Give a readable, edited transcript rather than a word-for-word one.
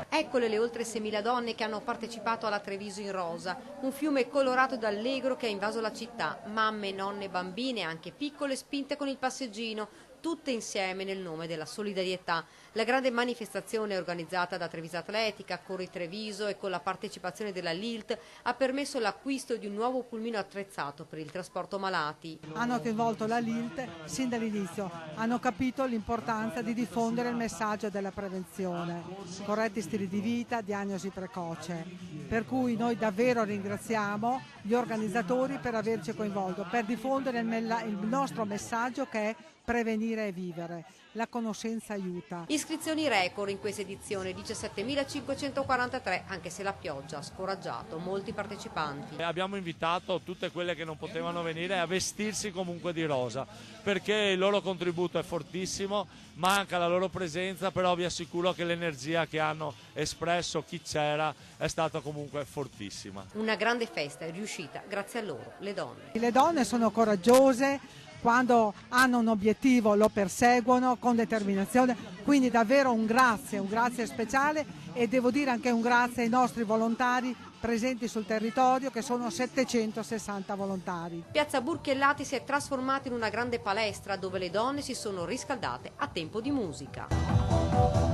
Eccole le oltre 6.000 donne che hanno partecipato alla Treviso in Rosa, un fiume colorato ed allegro che ha invaso la città, mamme, nonne, bambine, anche piccole, spinte con il passeggino, tutte insieme nel nome della solidarietà. La grande manifestazione organizzata da Treviso Atletica, Corri Treviso e con la partecipazione della LILT ha permesso l'acquisto di un nuovo pulmino attrezzato per il trasporto malati. Hanno coinvolto la LILT sin dall'inizio, hanno capito l'importanza di diffondere il messaggio della prevenzione, corretti stili di vita, diagnosi precoce. Per cui noi davvero ringraziamo gli organizzatori per averci coinvolto, per diffondere il nostro messaggio che è prevenire e vivere. La conoscenza aiuta. Iscrizioni record in questa edizione, 17.543, anche se la pioggia ha scoraggiato molti partecipanti. Abbiamo invitato tutte quelle che non potevano venire a vestirsi comunque di rosa, perché il loro contributo è fortissimo, manca la loro presenza, però vi assicuro che l'energia che hanno espresso chi c'era è stata comunque fortissima. Una grande festa è riuscita grazie a loro, le donne. Le donne sono coraggiose, quando hanno un obiettivo lo perseguono con determinazione, quindi davvero un grazie speciale, e devo dire anche un grazie ai nostri volontari presenti sul territorio, che sono 760 volontari. Piazza Burchiellati si è trasformata in una grande palestra dove le donne si sono riscaldate a tempo di musica.